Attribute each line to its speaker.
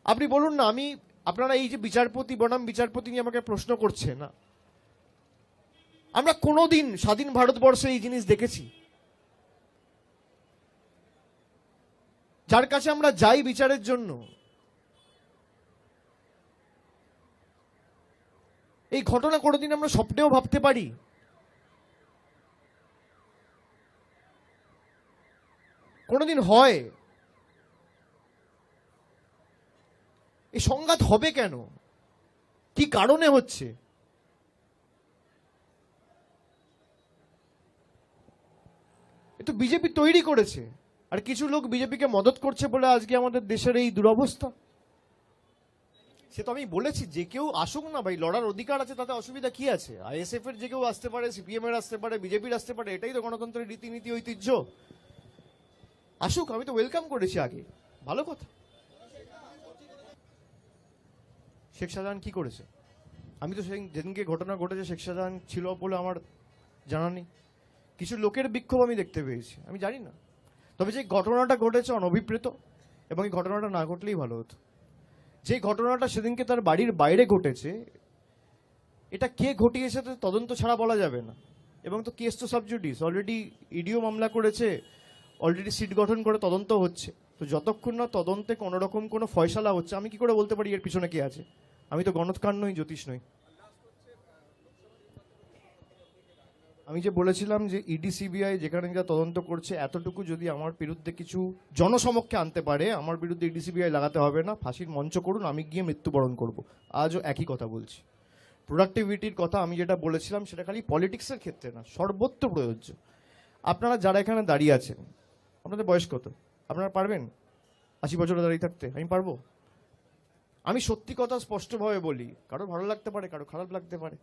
Speaker 1: আপনি বলুন না, আপনারা এই যে বিচারপতি বনাম বিচারপতি নিয়ে আমাকে প্রশ্ন করছে না, আমরা কোনোদিন স্বাধীন ভারতবর্ষে এই জিনিস দেখেছি? যার কাছে আমরা যাই বিচারের জন্য, এই ঘটনা কোনোদিন আমরা স্বপ্নেও ভাবতে পারি? কোনোদিন হয়? এই সংঘাত হবে কেন? কি কারণে হচ্ছে? এ তো বিজেপি তৈরি করেছে, আর কিছু লোক বিজেপিকে মদত করছে বলে আজকে আমাদের দেশের এই দুরবস্থা। সে তো আমি বলেছি, যে কেউ আসুক না ভাই, লড়ার অধিকার আছে, তাতে অসুবিধা কি আছে? আইএসএফ এর যে কেউ আসতে পারে, সিপিএম এর আসতে পারে, বিজেপির আসতে পারে, এটাই তো গণতন্ত্রের রীতিনীতি, ঐতিহ্য। আসুক, আমি তো ওয়েলকাম করেছি আগে, ভালো কথা। শেখ শাহজাহান কি করেছে? আমি তো যেদিনকে ঘটনা ঘটেছে শেখ শাহজাহান ছিল বলে আমার জানা নেই। কিছু লোকের বিক্ষোভ আমি দেখতে পেয়েছি, আমি জানি না। তবে যে ঘটনাটা ঘটেছে অনভিপ্রেত, এবং এই ঘটনাটা না ঘটলেই ভালো হতো। যে ঘটনাটা সেদিনকে তার বাড়ির বাইরে ঘটেছে, এটা কে ঘটিয়েছে তো তদন্ত ছাড়া বলা যাবে না। এবং তো কেস তো সাবজুডিস, অলরেডি ইডিও মামলা করেছে, অলরেডি সিট গঠন করে তদন্ত হচ্ছে। তো যতক্ষণ না তদন্তে কোনো রকম কোনো ফয়সালা হচ্ছে, আমি কি করে বলতে পারি এর পিছনে কে আছে? আমি তো গণৎকার নই, জ্যোতিষ নই। আমি যে বলেছিলাম যে ইডি সিবিআই যেখানে যা তদন্ত করছে, এতটুকু যদি আমার বিরুদ্ধে কিছু জনসমক্ষে আনতে পারে, আমার বিরুদ্ধে ইডি সিবিআই লাগাতে হবে না, ফাঁসির মঞ্চ করুন, আমি গিয়ে মৃত্যুবরণ করব। আজও একই কথা বলছি। প্রোডাক্টিভিটির কথা আমি যেটা বলেছিলাম, সেটা খালি পলিটিক্সের ক্ষেত্রে না, সর্বত্র প্রযোজ্য। আপনারা যারা এখানে দাঁড়িয়ে আছেন, আপনাদের বয়স কত? আপনারা পারবেন 80 বছরে দাঁড়িয়ে থাকতে? আমি পারবো? আমি সত্যি কথা স্পষ্টভাবে বলি, কারো ভালো লাগতে পারে, কারো খারাপ লাগতে পারে।